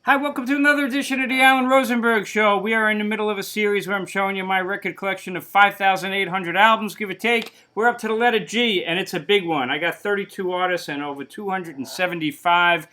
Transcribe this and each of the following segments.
Hi, welcome to another edition of the Alan Rosenberg Show. We are in the middle of a series where I'm showing you my record collection of 5,800 albums, give or take. We're up to the letter G, and it's a big one. I got 32 artists and over 275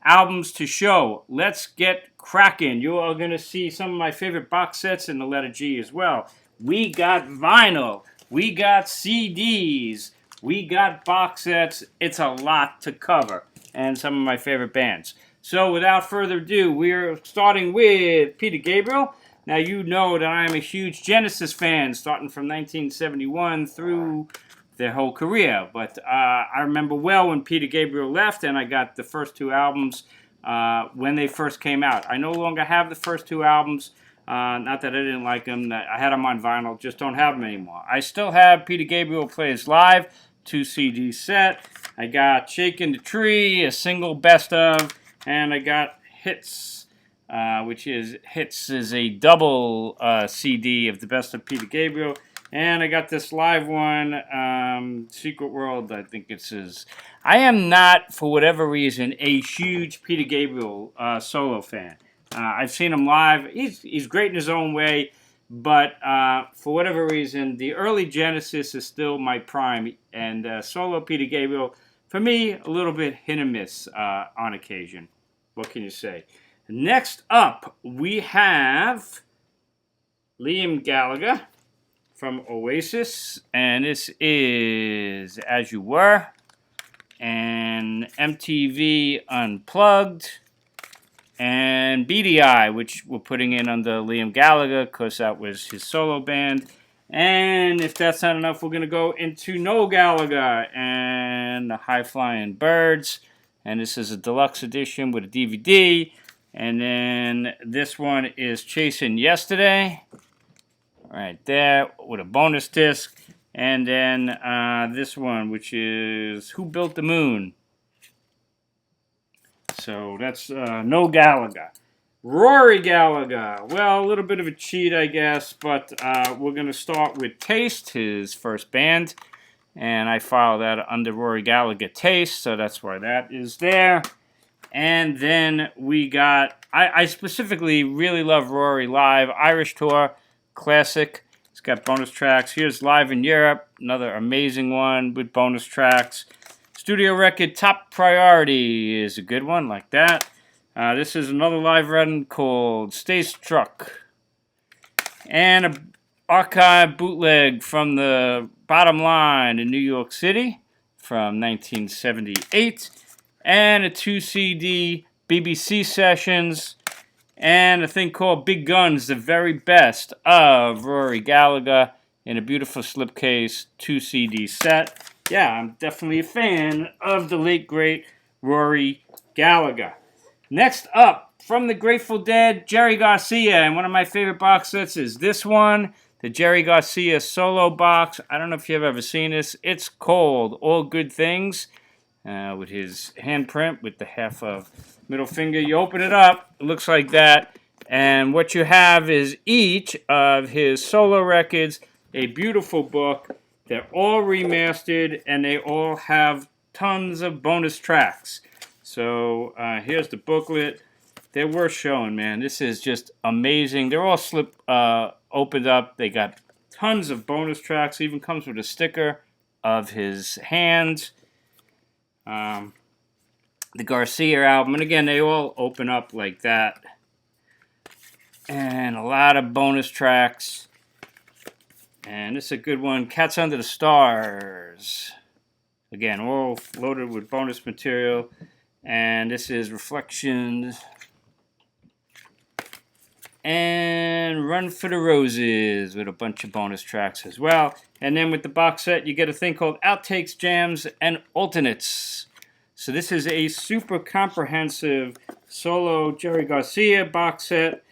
albums to show. Let's get cracking. You are going to see some of my favorite box sets in the letter G as well. We got vinyl. We got CDs. We got box sets. It's a lot to cover. And some of my favorite bands. So without further ado, we're starting with Peter Gabriel. Now you know that I am a huge Genesis fan, starting from 1971 through their whole career. But I remember well when Peter Gabriel left, and I got the first two albums when they first came out. I no longer have the first two albums. Not that I didn't like them. I had them on vinyl, just don't have them anymore. I still have Peter Gabriel Plays Live, 2 CD set. I got Shakin' the Tree, a single best of. And I got Hits, which is a double CD of the best of Peter Gabriel. And I got this live one, Secret World, I think it says. I am not, for whatever reason, a huge Peter Gabriel solo fan. I've seen him live. He's great in his own way. But for whatever reason, the early Genesis is still my prime. And solo Peter Gabriel, for me, a little bit hit and miss on occasion. What can you say? Next up, we have Liam Gallagher from Oasis. And this is As You Were. And MTV Unplugged. And BDI, which we're putting in under Liam Gallagher, because that was his solo band. And if that's not enough, we're going to go into Noel Gallagher and the High Flying Birds. And this is a deluxe edition with a DVD. And then this one is Chasing Yesterday. Right there with a bonus disc. And then this one, which is Who Built the Moon? So that's Noel Gallagher. Rory Gallagher. Well, a little bit of a cheat, I guess, but we're going to start with Taste, his first band. And I file that under Rory Gallagher Taste, so that's why that is there. And then we got, I specifically really love Rory Live, Irish Tour, classic. It's got bonus tracks. Here's Live in Europe, another amazing one with bonus tracks. Studio record Top Priority is a good one, like that. This is another live run called Stay Struck. And an archive bootleg from the Bottom Line in New York City from 1978. And a 2 CD BBC sessions. And a thing called Big Guns, the very best of Rory Gallagher in a beautiful slipcase 2 CD set. Yeah, I'm definitely a fan of the late, great Rory Gallagher. Next up, from the Grateful Dead, Jerry Garcia. And one of my favorite box sets is this one, the Jerry Garcia solo box. I don't know if you've ever seen this. It's called All Good Things, with his handprint with the half of middle finger. You open it up, it looks like that. And what you have is each of his solo records, a beautiful book. They're all remastered, and they all have tons of bonus tracks. So here's the booklet. They're worth showing, man. This is just amazing. They're all opened up. They got tons of bonus tracks. Even comes with a sticker of his hands. The Garcia album. And again, they all open up like that. And a lot of bonus tracks. And this is a good one. Cats Under the Stars. Again, all loaded with bonus material. And this is Reflections. And Run for the Roses with a bunch of bonus tracks as well. And then with the box set, you get a thing called Outtakes, Jams, and Alternates. So this is a super comprehensive solo Jerry Garcia box set.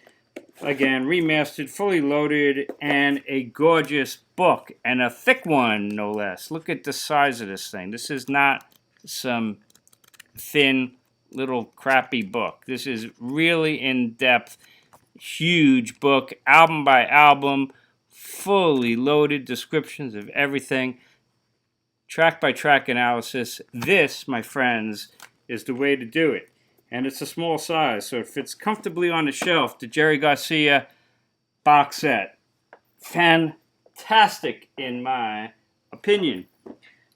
Again, remastered, fully loaded, and a gorgeous book. And a thick one, no less. Look at the size of this thing. This is not some thin, little crappy book. This is really in-depth, huge book, album by album, fully loaded descriptions of everything, track by track analysis. This, my friends, is the way to do it. And it's a small size, so it fits comfortably on the shelf. The Jerry Garcia box set. Fantastic, in my opinion.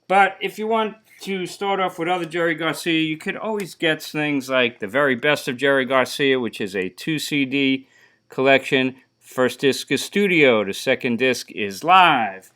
But if you want to start off with other Jerry Garcia, you could always get things like The Very Best of Jerry Garcia, which is a 2 CD collection. First disc is studio, the second disc is live.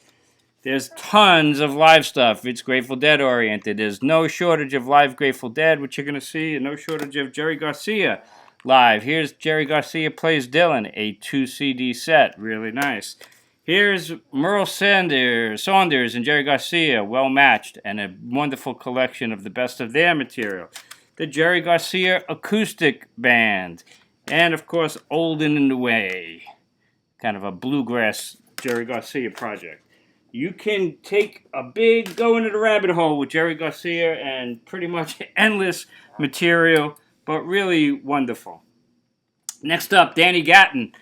There's tons of live stuff. It's Grateful Dead oriented. There's no shortage of live Grateful Dead, which you're going to see, and no shortage of Jerry Garcia live. Here's Jerry Garcia Plays Dylan, a 2 CD set. Really nice. Here's Merle Saunders and Jerry Garcia, well matched, and a wonderful collection of the best of their material. The Jerry Garcia Acoustic Band, and of course, Old and in the Way, kind of a bluegrass Jerry Garcia project. You can take a big go into the rabbit hole with Jerry Garcia and pretty much endless material, but really wonderful. Next up, Danny Gatton.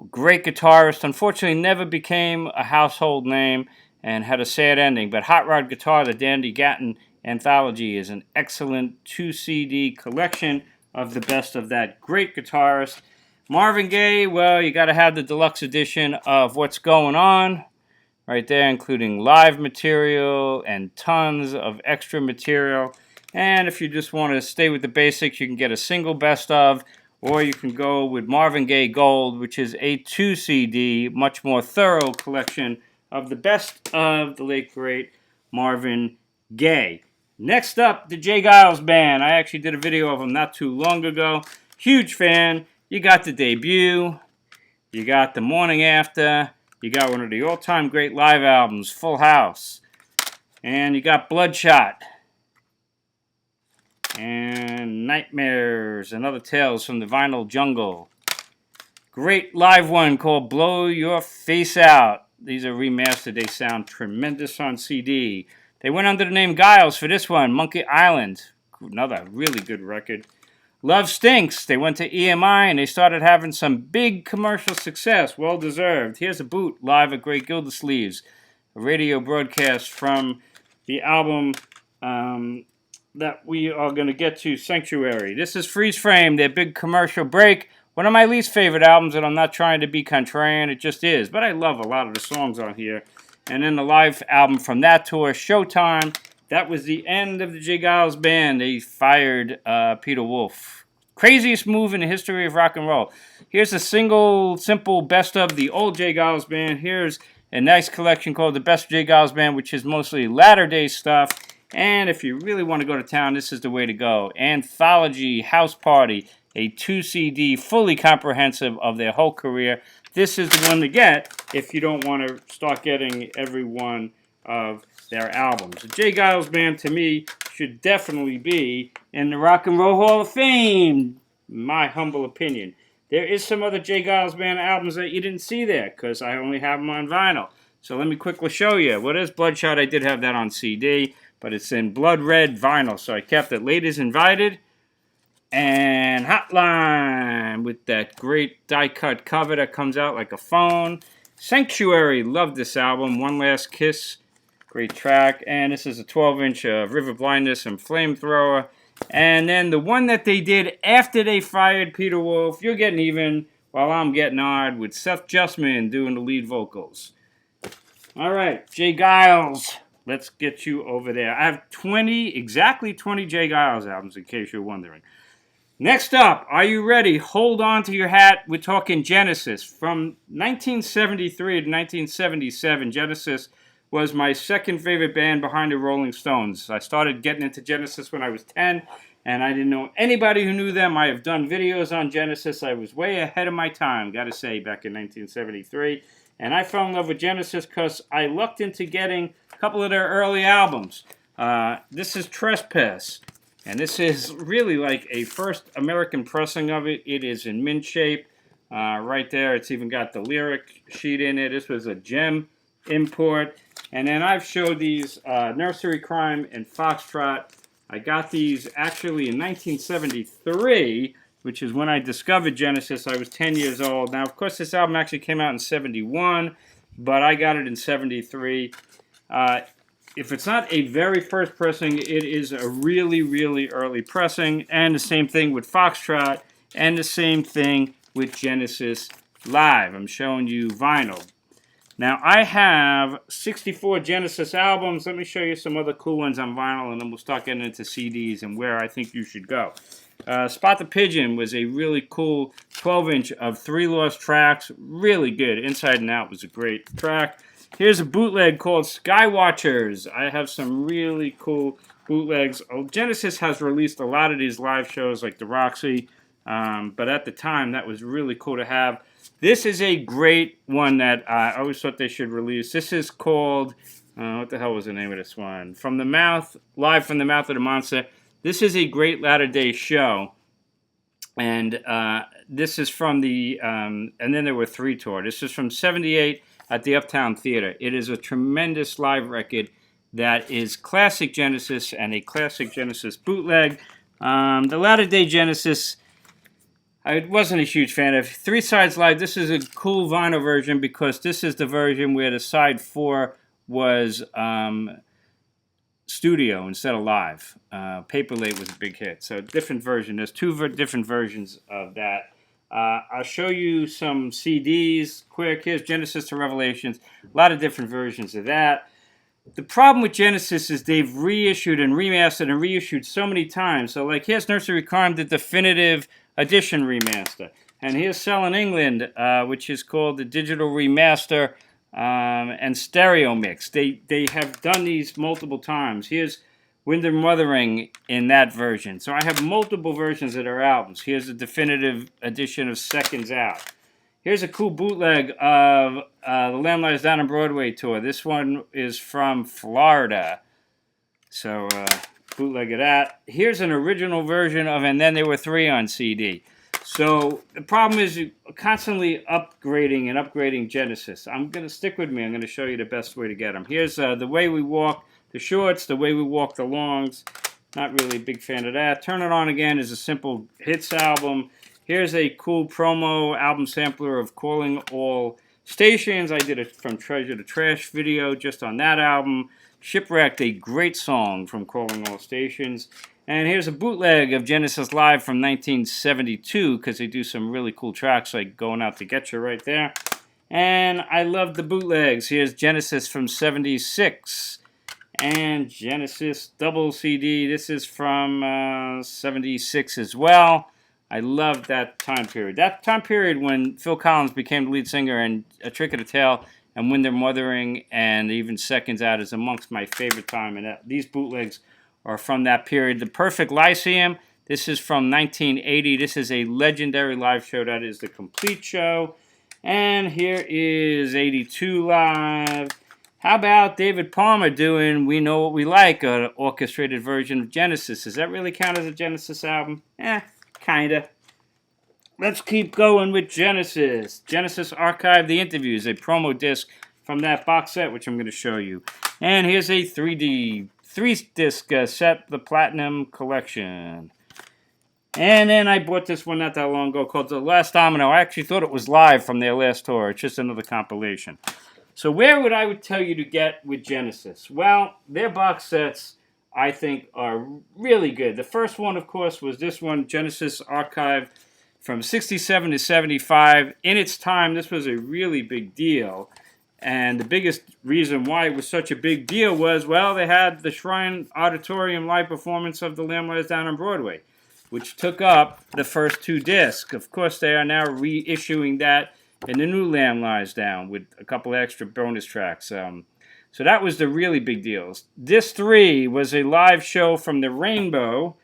Great guitarist, unfortunately never became a household name and had a sad ending, but Hot Rod Guitar, the Danny Gatton Anthology, is an excellent 2 CD collection of the best of that great guitarist. Marvin Gaye, well, you got to have the deluxe edition of What's Going On right there, including live material and tons of extra material. And if you just want to stay with the basics, you can get a single best of, or you can go with Marvin Gaye Gold, which is a 2 CD, much more thorough collection of the best of the late great Marvin Gaye. Next up, the Geils Band. I actually did a video of them not too long ago. Huge fan. You got the debut. You got the morning after. You got one of the all-time great live albums, Full House. And you got Bloodshot. And Nightmares and Other Tales from the Vinyl Jungle. Great live one called Blow Your Face Out. These are remastered. They sound tremendous on CD. They went under the name Geils for this one, Monkey Island. Another really good record. Love Stinks. They went to EMI and they started having some big commercial success. Well deserved. Here's a boot live at Great Gildersleeves. A radio broadcast from the album that we are going to get to, Sanctuary. This is Freeze Frame, their big commercial break. One of my least favorite albums, and I'm not trying to be contrarian, it just is. But I love a lot of the songs on here. And then the live album from that tour, Showtime. That was the end of the Geils Band. They fired Peter Wolf. Craziest move in the history of rock and roll. Here's a single, simple best of the old Geils Band. Here's a nice collection called The Best Geils Band, which is mostly latter-day stuff. And if you really want to go to town, this is the way to go. Anthology House Party, a 2 CD, fully comprehensive of their whole career. This is the one to get if you don't want to start getting every one of their albums. The Geils Band, to me, should definitely be in the Rock and Roll Hall of Fame, my humble opinion. There is some other Geils Band albums that you didn't see there, because I only have them on vinyl. So let me quickly show you. What is Bloodshot? I did have that on CD. But it's in blood red vinyl, so I kept it. Ladies Invited and Hotline with that great die-cut cover that comes out like a phone. Sanctuary, love this album. One Last Kiss, great track. And this is a 12-inch River Blindness and Flamethrower. And then the one that they did after they fired Peter Wolf, You're Getting Even While I'm Getting Hard, with Seth Justman doing the lead vocals. All right, Geils. Let's get you over there. I have exactly 20 Geils albums, in case you're wondering. Next up, are you ready? Hold on to your hat. We're talking Genesis. From 1973 to 1977, Genesis was my second favorite band behind the Rolling Stones. I started getting into Genesis when I was 10, and I didn't know anybody who knew them. I have done videos on Genesis. I was way ahead of my time, got to say, back in 1973. And I fell in love with Genesis because I lucked into getting a couple of their early albums. This is Trespass. And this is really like a first American pressing of it. It is in mint shape. Right there, it's even got the lyric sheet in it. This was a gem import. And then I've showed these Nursery Crime and Foxtrot. I got these actually in 1973, which is when I discovered Genesis. I was 10 years old. Now, of course, this album actually came out in 71, but I got it in 73. if it's not a very first pressing, it is a really, really early pressing. And the same thing with Foxtrot, and the same thing with Genesis Live. I'm showing you vinyl. Now, I have 64 Genesis albums. Let me show you some other cool ones on vinyl, and then we'll start getting into CDs and where I think you should go. Spot the Pigeon was a really cool 12-inch of 3 lost tracks. Really good. Inside and Out was a great track. Here's a bootleg called Skywatchers. I have some really cool bootlegs. Genesis has released a lot of these live shows like the Roxy, but at the time, that was really cool to have. This is a great one that I always thought they should release. This is called, what the hell was the name of this one? Live from the Mouth of the Monster. This is a great latter-day show. And this is from the, and then there were 3 tour. This is from 78 at the Uptown Theater. It is a tremendous live record that is classic Genesis and a classic Genesis bootleg. The latter-day Genesis, I wasn't a huge fan of. 3 Sides Live, this is a cool vinyl version because this is the version where the side 4 was studio instead of live. Paperlate was a big hit. So different version. There's 2 different versions of that. I'll show you some CDs quick. Here's Genesis to Revelations. A lot of different versions of that. The problem with Genesis is they've reissued and remastered and reissued so many times. So like here's Nursery Crime, the definitive edition remaster. And here's Sell in England, which is called the digital remaster and stereo mix. They have done these multiple times. Here's Wind and Wuthering in that version. So I have multiple versions of their albums. Here's a definitive edition of Seconds Out. Here's a cool bootleg of the Lamb Lies Down on Broadway tour. This one is from Florida. So bootleg of that. Here's an original version of And Then There Were 3 on CD. So the problem is you're constantly upgrading Genesis. I'm going to stick with me. I'm going to show you the best way to get them. Here's The Way We Walk the Shorts, The Way We Walk the Longs. Not really a big fan of that. Turn It On Again is a simple hits album. Here's a cool promo album sampler of Calling All Stations. I did a From Treasure to Trash video just on that album. Shipwrecked, a great song from Calling All Stations. And here's a bootleg of Genesis Live from 1972 because they do some really cool tracks like Going Out to Get You right there. And I love the bootlegs. Here's Genesis from 76 and Genesis double CD. This is from 76 as well. I love that time period. That time period when Phil Collins became the lead singer and A Trick of the Tail and When They're Mothering and even Seconds Out is amongst my favorite time. And these bootlegs are from that period. The Perfect Lyceum, this is from 1980. This is a legendary live show. That is the complete show. And here is 82 Live. How about David Palmer doing We Know What We Like, an orchestrated version of Genesis? Does that really count as a Genesis album? Kinda. Let's keep going with Genesis. Genesis Archive, The Interviews, a promo disc from that box set, which I'm going to show you. And here's a 3-disc set, the Platinum Collection. And then I bought this one not that long ago called The Last Domino. I actually thought it was live from their last tour. It's just another compilation. So where would I tell you to get with Genesis? Well, their box sets, I think, are really good. The first one, of course, was this one, Genesis Archive from 67 to 75. In its time, this was a really big deal. And the biggest reason why it was such a big deal was, well, they had the Shrine Auditorium live performance of The Lamb Lies Down on Broadway, which took up the first 2 discs. Of course, they are now reissuing that in the new Lamb Lies Down with a couple extra bonus tracks. So that was the really big deal. Disc 3 was a live show from the Rainbow,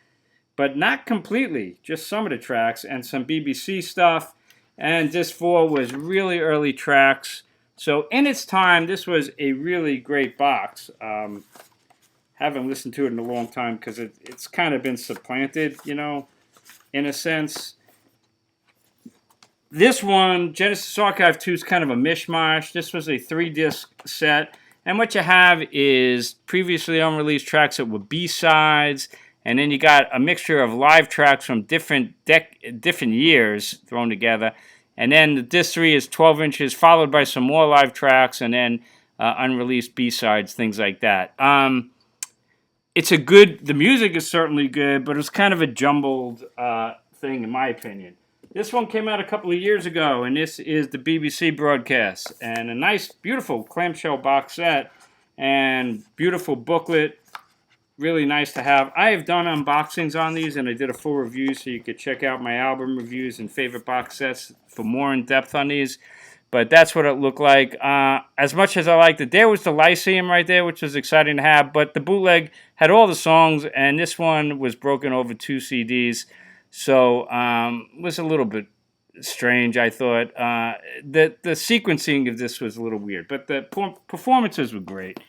but not completely, just some of the tracks and some BBC stuff. And Disc 4 was really early tracks. So in its time, this was a really great box. Haven't listened to it in a long time because it's kind of been supplanted, you know, in a sense. This one, Genesis Archive 2, is kind of a mishmash. This was a 3-disc set. And what you have is previously unreleased tracks that were B-sides. And then you got a mixture of live tracks from different years thrown together. And then the disc 3 is 12 inches, followed by some more live tracks. And then unreleased B-sides, things like that. The music is certainly good, but it's kind of a jumbled thing in my opinion. This one came out a couple of years ago, and this is the BBC broadcast, and a nice, beautiful clamshell box set, and beautiful booklet, really nice to have. I have done unboxings on these, and I did a full review, so you could check out my album reviews and favorite box sets for more in depth on these. But that's what it looked like. As much as I liked it, there was the Lyceum right there, which was exciting to have. But the bootleg had all the songs, and this one was broken over 2 CDs. So it was a little bit strange, I thought. The sequencing of this was a little weird, but the performances were great.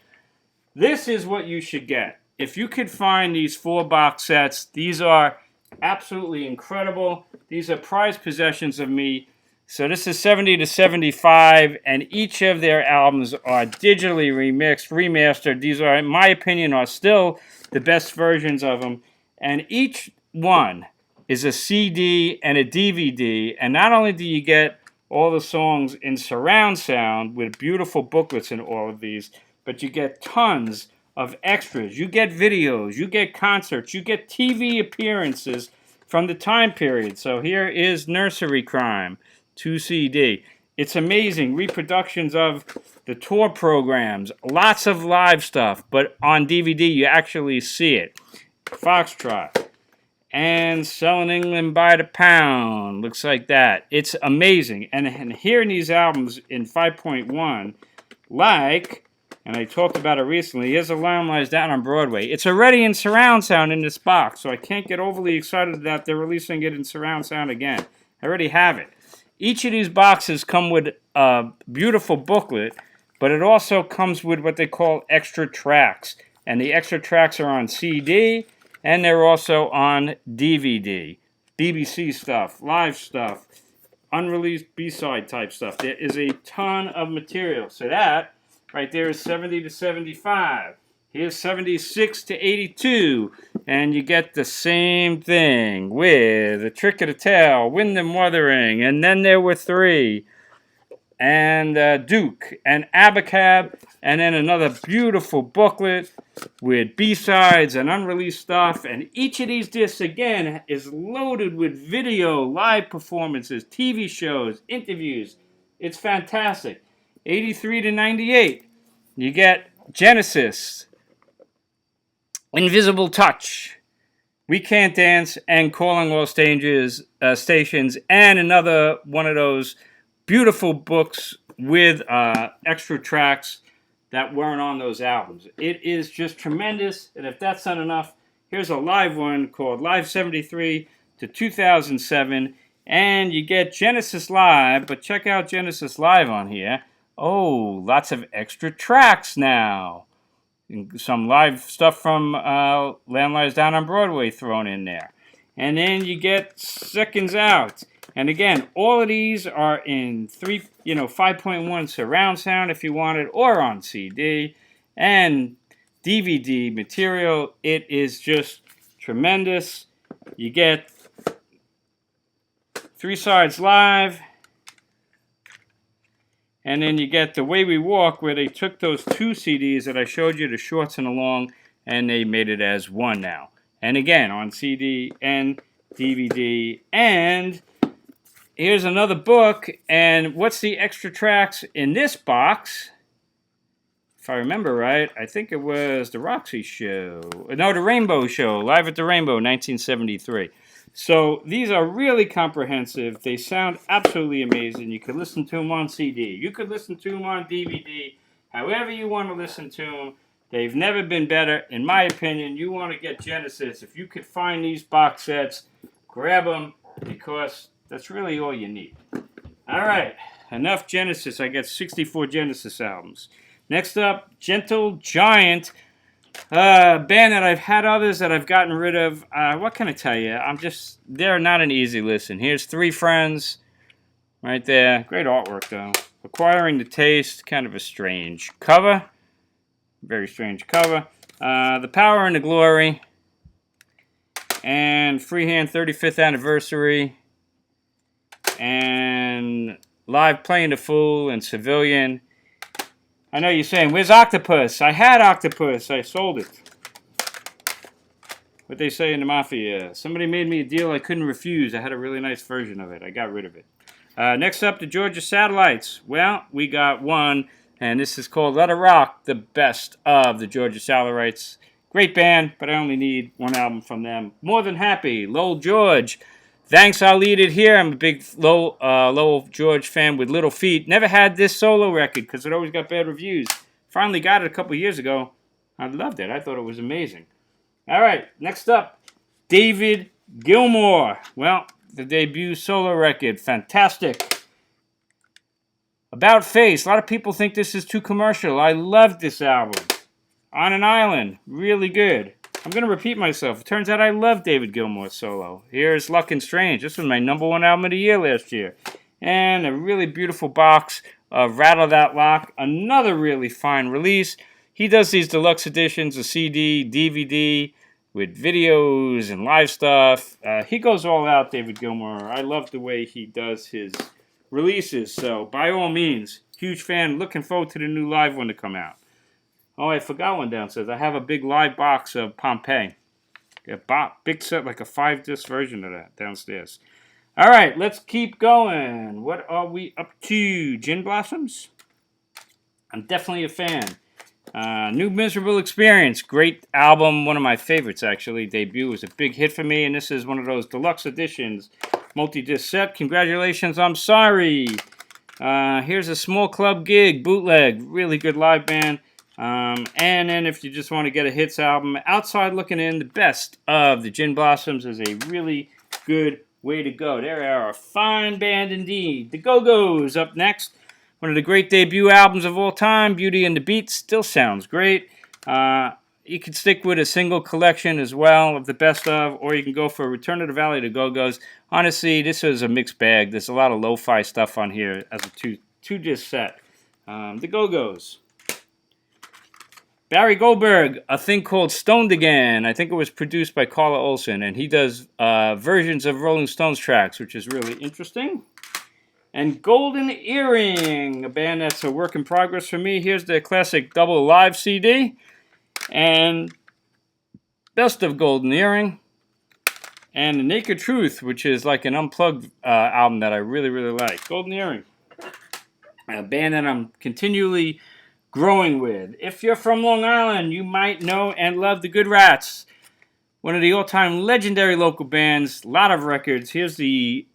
This is what you should get. If you could find these 4 box sets, these are absolutely incredible. These are prized possessions of me. So this is 70 to 75, and each of their albums are digitally remixed, remastered. These are, in my opinion, are still the best versions of them. And each one is a CD and a DVD. And not only do you get all the songs in surround sound with beautiful booklets in all of these, but you get tons of extras. You get videos, you get concerts, you get TV appearances from the time period. So here is Nursery Crime, 2 CD. It's amazing. Reproductions of the tour programs. Lots of live stuff. But on DVD, you actually see it. Foxtrot. And Selling England by the Pound. Looks like that. It's amazing. And hearing these albums in 5.1, and I talked about it recently, here's a Lion Lies Down on Broadway. It's already in surround sound in this box, so I can't get overly excited that they're releasing it in surround sound again. I already have it. Each of these boxes come with a beautiful booklet, but it also comes with what they call extra tracks. And the extra tracks are on CD, and they're also on DVD. BBC stuff, live stuff, unreleased B-side type stuff. There is a ton of material. So that right there is 70 to 75. Here's 76 to 82. And you get the same thing with A Trick of the Tail, Wind and Wuthering, and Then There Were Three, and Duke, and Abacab, and then another beautiful booklet with B-sides and unreleased stuff. And each of these discs, again, is loaded with video, live performances, TV shows, interviews. It's fantastic. 83 to 98. You get Genesis, Invisible Touch, We Can't Dance, and Calling All Stations, and another one of those beautiful books with extra tracks that weren't on those albums. It is just tremendous, and if that's not enough, here's a live one called Live 73 to 2007, and you get Genesis Live, but check out Genesis Live on here. Oh, lots of extra tracks now. Some live stuff from Lion Lies Down on Broadway thrown in there. And then you get Seconds Out. And again, all of these are in 5.1 surround sound if you want it, or on CD and DVD material. It is just tremendous. You get 3 sides live. And then you get The Way We Walk, where they took those 2 CDs that I showed you, the shorts and the long, and they made it as one now. And again, on CD and DVD. And here's another book. And what's the extra tracks in this box? If I remember right, I think it was the Roxy Show. No, the Rainbow Show, Live at the Rainbow, 1973. So these are really comprehensive. They sound absolutely amazing. You could listen to them on CD. You could listen to them on DVD. However you want to listen to them. They've never been better. In my opinion, you want to get Genesis. If you could find these box sets, grab them, because that's really all you need. All right, enough Genesis. I got 64 Genesis albums. Next up, Gentle Giant. Band that I've had others that I've gotten rid of. What can I tell you? They're not an easy listen. Here's Three Friends right there. Great artwork though. Acquiring the Taste, kind of a strange cover. Very strange cover. The Power and the Glory. And Freehand 35th Anniversary. And Live Playing the Fool and Civilian. I know you're saying, where's Octopus? I had Octopus. I sold it. What they say in the Mafia. Somebody made me a deal I couldn't refuse. I had a really nice version of it. I got rid of it. Next up, the Georgia Satellites. Well, we got one, and this is called Let It Rock, the best of the Georgia Satellites. Great band, but I only need one album from them. More Than Happy, Lowell George. Thanks, I'll lead it here. I'm a big Lowell George fan with Little Feat. Never had this solo record because it always got bad reviews. Finally got it a couple years ago. I loved it. I thought it was amazing. All right, next up, David Gilmour. Well, the debut solo record, fantastic. About Face, a lot of people think this is too commercial. I love this album. On an Island, really good. I'm going to repeat myself. It turns out I love David Gilmour's solo. Here's Luck and Strange. This was my #1 album of the year last year. And a really beautiful box of Rattle That Lock, another really fine release. He does these deluxe editions, a CD, DVD, with videos and live stuff. He goes all out, David Gilmour. I love the way he does his releases. So, by all means, huge fan. Looking forward to the new live one to come out. Oh, I forgot one downstairs. I have a big live box of Pompeii. A big set, like a 5-disc version of that downstairs. All right, let's keep going. What are we up to? Gin Blossoms? I'm definitely a fan. New Miserable Experience. Great album. One of my favorites, actually. Debut was a big hit for me, and this is one of those deluxe editions. Multi-disc set. Congratulations, I'm sorry. Here's a Small Club Gig, bootleg. Really good live band. And then if you just want to get a hits album, Outside Looking In, the best of the Gin Blossoms is a really good way to go. They are a fine band indeed. The Go-Go's up next. One of the great debut albums of all time, Beauty and the Beat, still sounds great. You can stick with a single collection as well of the best of, or you can go for Return to the Valley, the Go-Go's. Honestly, this is a mixed bag. There's a lot of lo-fi stuff on here as a two-disc set. The Go-Go's. Barry Goldberg, a thing called Stoned Again. I think it was produced by Carla Olson, and he does versions of Rolling Stones tracks, which is really interesting. And Golden Earring, a band that's a work in progress for me. Here's the classic double live CD. And Best of Golden Earring. And The Naked Truth, which is like an unplugged album that I really, really like. Golden Earring. A band that I'm continually growing with. If you're from Long Island, you might know and love the Good Rats. One of the all-time legendary local bands. A lot of records. Here's the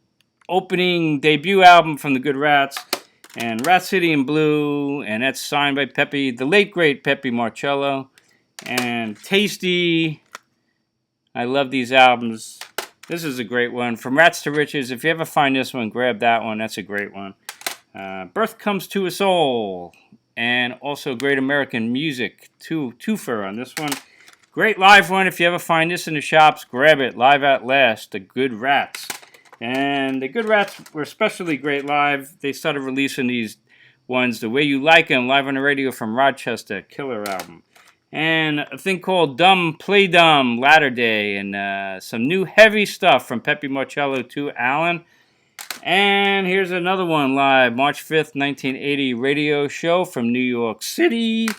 opening debut album from the Good Rats. And Rat City in Blue. And that's signed by Pepe, the late great Pepe Marcello. And Tasty. I love these albums. This is a great one. From Rats to Riches. If you ever find this one, grab that one. That's a great one. Birth Comes to Us All. And also Great American Music, twofer on this one. Great live one. If you ever find this in the shops, grab it. Live at Last, the Good Rats. And the Good Rats were especially great live. They started releasing these ones, The Way You Like 'Em, live on the radio from Rochester, killer album. And a thing called Dumb Play Dumb, Latter Day. And some new heavy stuff from Pepe Marcello to Alan. And here's another one live, March 5th, 1980 radio show from New York City.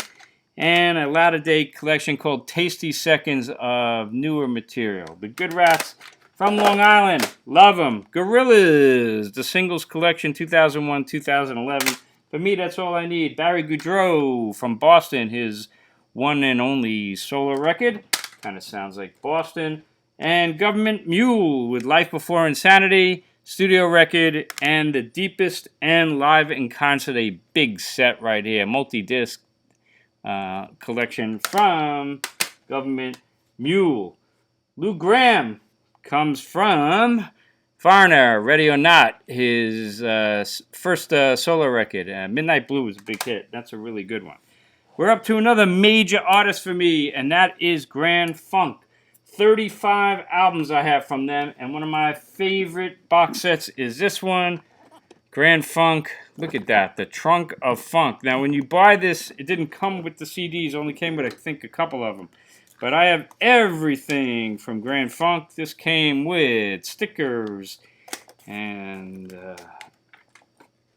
And a latter-day collection called Tasty Seconds of newer material. The Good Rats from Long Island. Love them. Gorillas, the singles collection 2001-2011. For me, that's all I need. Barry Goudreau from Boston, his one and only solo record. Kind of sounds like Boston. And Gov't Mule with Life Before Insanity. Studio record, and The Deepest and live in concert, a big set right here, multi-disc collection from Gov't Mule. Lou Gramm comes from Foreigner, Ready or Not, his first solo record. Midnight Blue was a big hit. That's a really good one. We're up to another major artist for me, and that is Grand Funk. 35 albums I have from them, and one of my favorite box sets is this one, Grand Funk. Look at that, the Trunk of Funk. Now, when you buy this, it didn't come with the CDs, only came with, I think, a couple of them. But I have everything from Grand Funk. This came with stickers and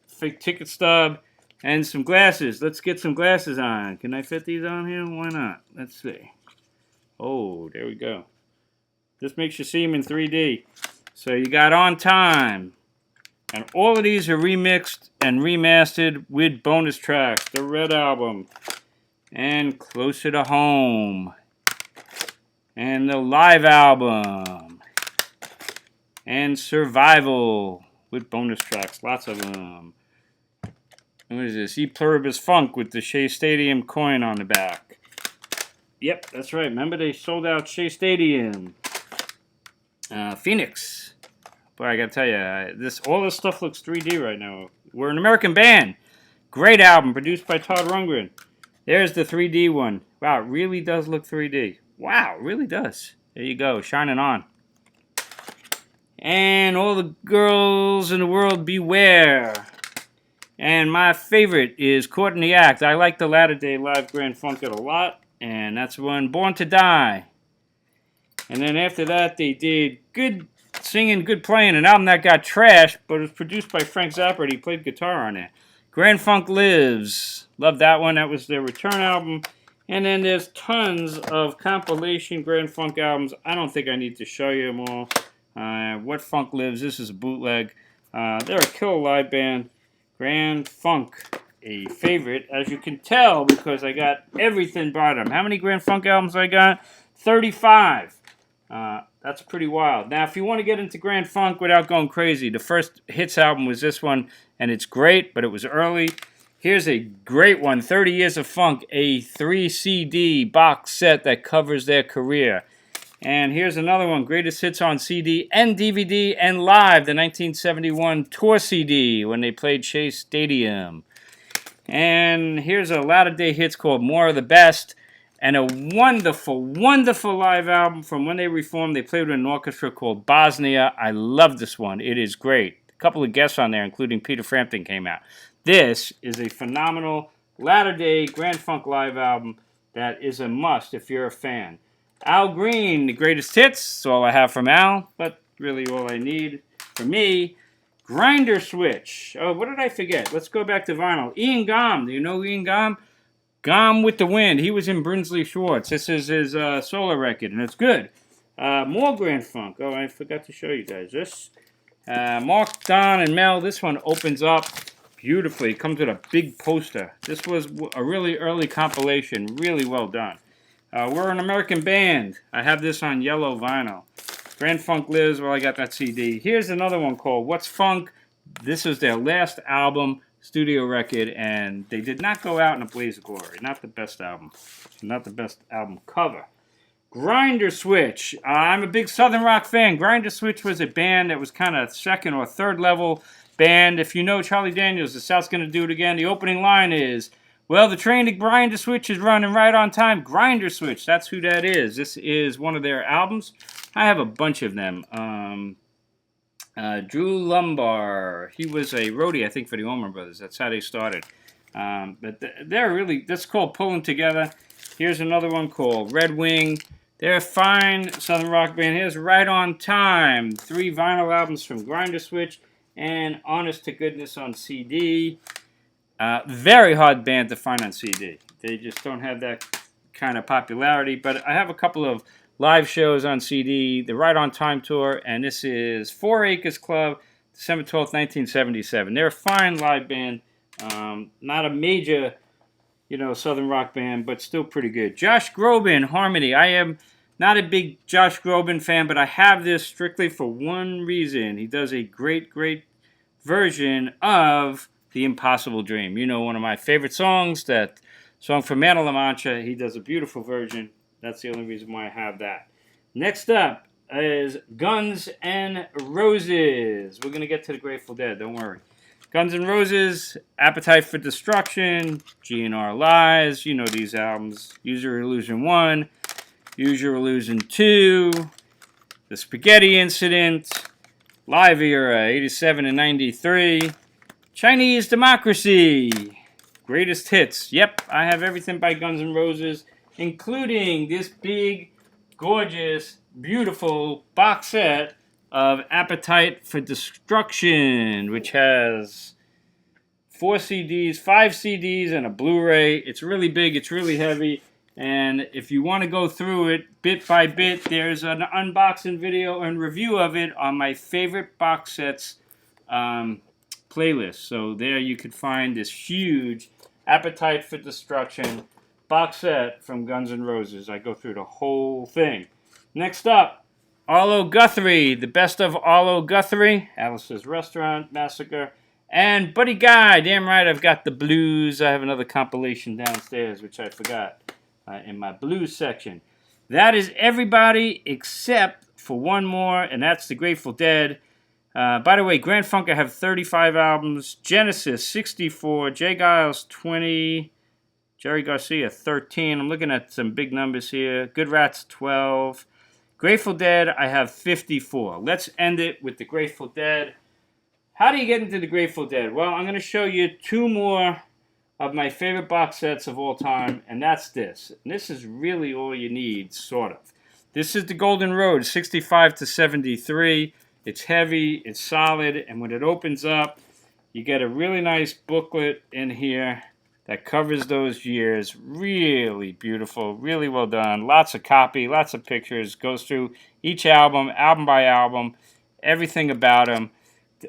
fake ticket stub, And some glasses. Let's get some glasses on. Can I fit these on here? Why not? Let's see. Oh, there we go. This makes you see them in 3D. So you got On Time. And all of these are remixed and remastered with bonus tracks. The Red Album. And Closer to Home. And the Live Album. And Survival with bonus tracks. Lots of them. What is this? E Pluribus Funk with the Shea Stadium coin on the back. Yep, that's right. Remember they sold out Shea Stadium. Phoenix. Boy, I gotta tell you, all this stuff looks 3D right now. We're an American band. Great album, produced by Todd Rundgren. There's the 3D one. Wow, it really does look 3D. Wow, it really does. There you go, shining on. And all the girls in the world beware. And my favorite is Caught in the Act. I like the Latter Day Live Grand Funk a lot. And that's one, Born to Die. And then after that, they did Good Singing, Good Playing, an album that got trashed, but it was produced by Frank Zappa. He played guitar on it. Grand Funk Lives. Love that one. That was their return album. And then there's tons of compilation Grand Funk albums. I don't think I need to show you them all. What Funk Lives. This is a bootleg. They're a killer live band. Grand Funk, a favorite, as you can tell, because I got everything by them. How many Grand Funk albums I got? 35. That's pretty wild. Now, if you want to get into Grand Funk without going crazy, the first hits album was this one, and it's great, but it was early. Here's a great one, 30 Years of Funk, a 3-CD box set that covers their career. And here's another one, Greatest Hits on CD and DVD and live, the 1971 tour CD when they played Shea Stadium. And here's a Latter Day Hits called More of the Best, and a wonderful, wonderful live album from when they reformed. They played with an orchestra called Bosnia. I love this one. It is great. A couple of guests on there, including Peter Frampton, came out. This is a phenomenal Latter Day Grand Funk live album that is a must if you're a fan. Al Green, the greatest hits. That's all I have from Al, but really all I need for me. Grinder Switch. Oh, what did I forget? Let's go back to vinyl. Ian Gom. Do you know Ian Gom? Gom with the Wind. He was in Brinsley Schwartz. This is his solo record, and it's good. More Grand Funk. Oh, I forgot to show you guys this. Mark, Don, and Mel. This one opens up beautifully. It comes with a big poster. This was a really early compilation. Really well done. We're an American band. I have this on yellow vinyl. Grand Funk Lives. Well, I got that CD. Here's another one called What's Funk. This was their last album, studio record, and they did not go out in a blaze of glory. Not the best album. Not the best album cover. Grinder Switch. I'm a big Southern rock fan. Grinder Switch was a band that was kind of second or third level band. If you know Charlie Daniels, the South's Gonna Do It Again, the opening line is, well, the train to Grinder Switch is running right on time. Grinder Switch, that's who that is. This is one of their albums. I have a bunch of them. Drew Lumbar, he was a roadie, I think, for the Allman Brothers. That's how they started. But they're really, that's called Pulling Together. Here's another one called Red Wing. They're a fine Southern rock band. Here's Right on Time. 3 vinyl albums from Grinder Switch and Honest to Goodness on CD. Very hard band to find on CD. They just don't have that kind of popularity. But I have a couple of live shows on CD. The Right on Time tour, and this is 4 Acres Club, December 12th, 1977. They're a fine live band. Not a major, Southern rock band, but still pretty good. Josh Groban, Harmony. I am not a big Josh Groban fan, but I have this strictly for one reason. He does a great, great version of The Impossible Dream. One of my favorite songs, that song from Man of La Mancha. He does a beautiful version. That's the only reason why I have that. Next up is Guns N' Roses. We're going to get to the Grateful Dead, don't worry. Guns N' Roses, Appetite for Destruction, GNR Lies. You know these albums. Use Your Illusion 1, Use Your Illusion 2, The Spaghetti Incident, Live Era, 87 and 93, Chinese Democracy, Greatest Hits. Yep, I have everything by Guns N' Roses, including this big, gorgeous, beautiful box set of Appetite for Destruction, which has 4 CDs, 5 CDs, and a Blu-ray. It's really big. It's really heavy. And if you want to go through it bit by bit, there's an unboxing video and review of it on my favorite box sets playlist. So there you could find this huge Appetite for Destruction box set from Guns N' Roses. I go through the whole thing. Next up, Arlo Guthrie, the best of Arlo Guthrie, Alice's Restaurant Massacre, and Buddy Guy. Damn right, I've got the blues. I have another compilation downstairs, which I forgot in my blues section. That is everybody except for one more, and that's the Grateful Dead. By the way, Grand Funk I have 35 albums, Genesis 64, J. Geils 20, Jerry Garcia 13. I'm looking at some big numbers here. Good Rats 12. Grateful Dead, I have 54. Let's end it with the Grateful Dead. How do you get into the Grateful Dead? Well, I'm going to show you 2 more of my favorite box sets of all time, and that's this. And this is really all you need, sort of. This is the Golden Road, 65 to 73. It's heavy, it's solid, and when it opens up, you get a really nice booklet in here that covers those years. Really beautiful, really well done. Lots of copy, lots of pictures. Goes through each album, album by album, everything about them.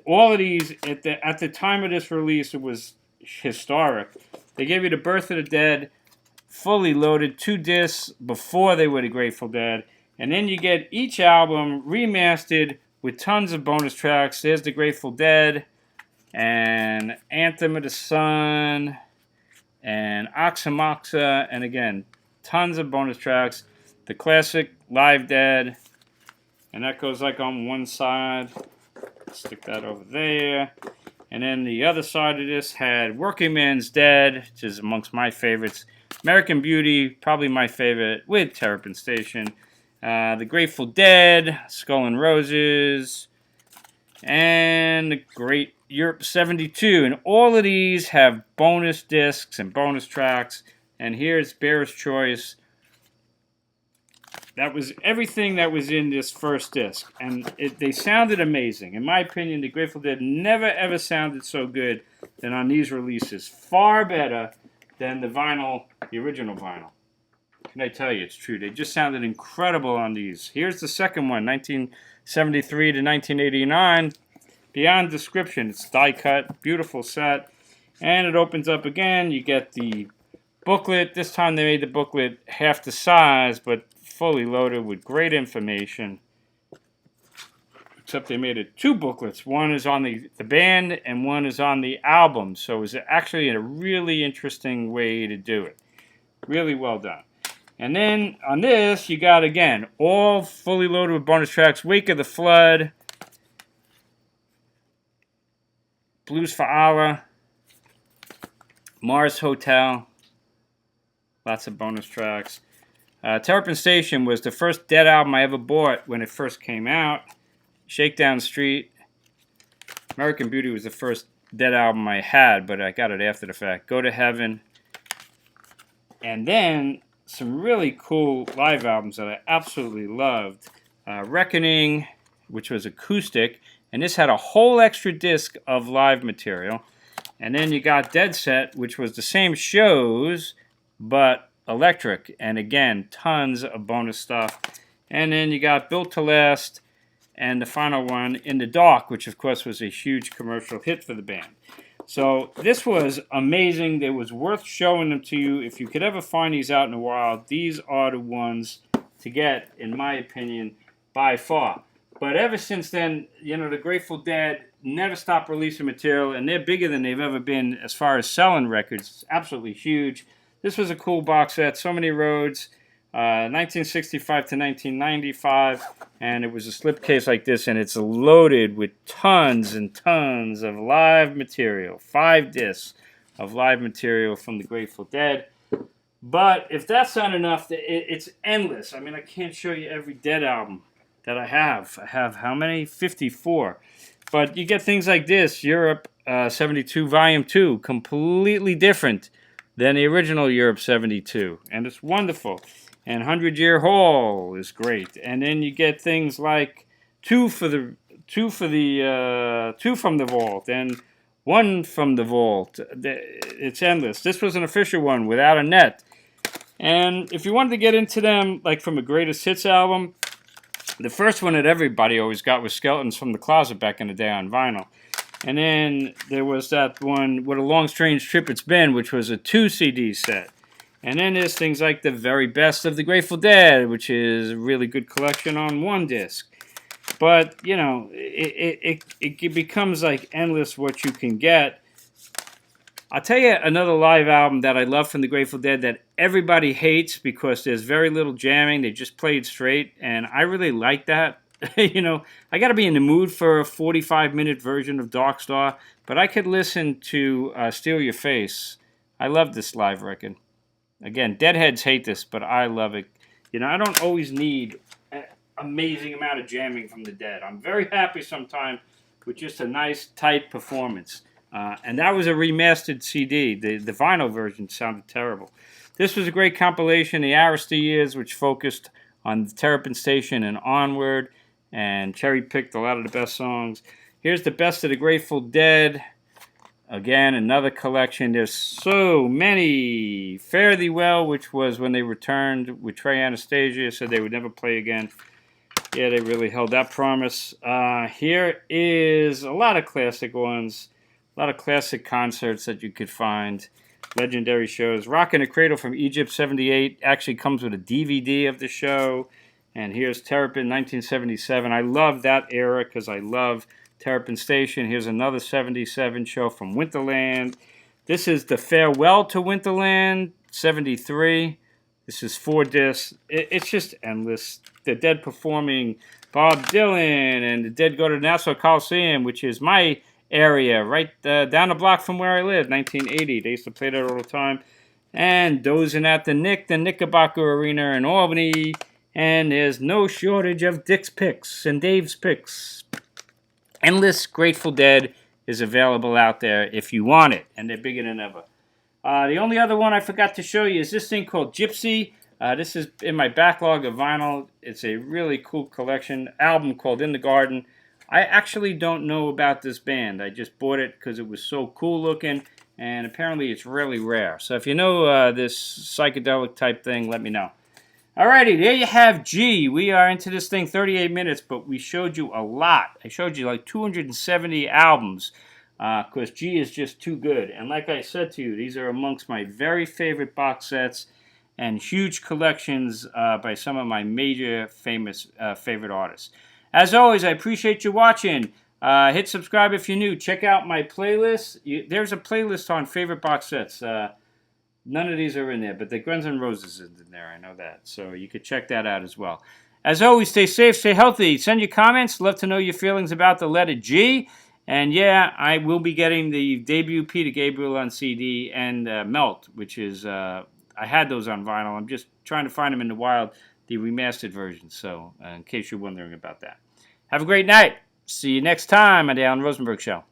All of these, at the time of this release, it was historic. They gave you the Birth of the Dead, fully loaded, 2 discs before they were the Grateful Dead. And then you get each album remastered with tons of bonus tracks. There's the Grateful Dead, and Anthem of the Sun, and Oxa, and again, tons of bonus tracks. The classic Live Dead, and that goes like on one side. Stick that over there. And then the other side of this had Working Man's Dead, which is amongst my favorites. American Beauty, probably my favorite, with Terrapin Station. The Grateful Dead, Skull and Roses, and the Great Europe 72. And all of these have bonus discs and bonus tracks. And here's Bear's Choice. That was everything that was in this first disc. And they sounded amazing. In my opinion, the Grateful Dead never ever sounded so good than on these releases. Far better than the vinyl, the original vinyl. Can I tell you, it's true. They just sounded incredible on these. Here's the second one, 1973 to 1989. Beyond description. It's die cut, beautiful set. And it opens up again. You get the booklet. This time they made the booklet half the size, but fully loaded with great information. Except they made it 2 booklets. One is on the band and one is on the album. So it was actually a really interesting way to do it. Really well done. And then on this, you got, again, all fully loaded with bonus tracks. Wake of the Flood, Blues for Allah, Mars Hotel, lots of bonus tracks. Terrapin Station was the first Dead album I ever bought when it first came out. Shakedown Street. American Beauty was the first Dead album I had, but I got it after the fact. Go to Heaven. And then some really cool live albums that I absolutely loved. Reckoning, which was acoustic, and this had a whole extra disc of live material. And then you got Dead Set, which was the same shows, but electric, and again, tons of bonus stuff. And then you got Built to Last, and the final one, In the Dark, which of course was a huge commercial hit for the band. So this was amazing. It was worth showing them to you. If you could ever find these out in the wild, these are the ones to get, in my opinion, by far. But ever since then, you know, the Grateful Dead never stopped releasing material, and they're bigger than they've ever been as far as selling records. It's absolutely huge. This was a cool box set. So Many Roads, 1965 to 1995, and it was a slipcase like this, and it's loaded with tons and tons of live material. 5 discs of live material from the Grateful Dead. But if that's not enough, it's endless. I mean, I can't show you every Dead album that I have. I have how many? 54. But you get things like this, Europe 72 Volume 2, completely different than the original Europe 72, and it's wonderful. And 100 Year Hall is great. And then you get things like two from the vault, and One from the vault. It's endless. This was an official one without a net. And if you wanted to get into them, like from a greatest hits album, the first one that everybody always got was Skeletons from the Closet back in the day on vinyl. And then there was that one, What a Long Strange Trip It's Been, which was a 2 CD set. And then there's things like The Very Best of the Grateful Dead, which is a really good collection on 1 disc. But, you know, it becomes like endless what you can get. I'll tell you another live album that I love from the Grateful Dead that everybody hates because there's very little jamming. They just play it straight, and I really like that. You know, I got to be in the mood for a 45-minute version of Dark Star, but I could listen to Steal Your Face. I love this live record. Again, Deadheads hate this, but I love it. You know, I don't always need an amazing amount of jamming from the Dead. I'm very happy sometimes with just a nice, tight performance. And that was a remastered CD. The vinyl version sounded terrible. This was a great compilation, the Arista years, which focused on the Terrapin Station and onward, and cherry-picked a lot of the best songs. Here's the Best of the Grateful Dead. Again, another collection. There's so many. Fare Thee Well, which was when they returned with Trey Anastasio, said they would never play again. Yeah, they really held that promise. Here is a lot of classic ones. A lot of classic concerts that you could find. Legendary shows. Rockin' the Cradle from Egypt, 78. Actually comes with a DVD of the show. And here's Terrapin, 1977. I love that era because I love Terrapin Station. Here's another 77 show from Winterland. This is the Farewell to Winterland, 73. This is 4 discs. It's just endless. The Dead performing Bob Dylan, and the Dead go to the Nassau Coliseum, which is my area, right down the block from where I live, 1980. They used to play that all the time. And dozing at the Knickerbocker Arena in Albany. And there's no shortage of Dick's picks and Dave's picks. Endless Grateful Dead is available out there if you want it, and they're bigger than ever. The only other one I forgot to show you is this thing called Gypsy. This is in my backlog of vinyl. It's a really cool collection. Album called In the Garden. I actually don't know about this band. I just bought it because it was so cool looking, and apparently it's really rare. So if you know this psychedelic type thing, let me know. Alrighty, there you have G. We are into this thing 38 minutes, but we showed you a lot. I showed you like 270 albums because G is just too good. And like I said to you, these are amongst my very favorite box sets and huge collections by some of my major famous favorite artists. As always, I appreciate you watching. Hit subscribe if you're new. Check out my playlist. There's a playlist on favorite box sets. None of these are in there, but the Guns N' Roses is in there. I know that. So you could check that out as well. As always, stay safe, stay healthy. Send your comments. Love to know your feelings about the letter G. And yeah, I will be getting the debut Peter Gabriel on CD and Melt, which is, I had those on vinyl. I'm just trying to find them in the wild, the remastered version. So in case you're wondering about that. Have a great night. See you next time on the Alan Rosenberg Show.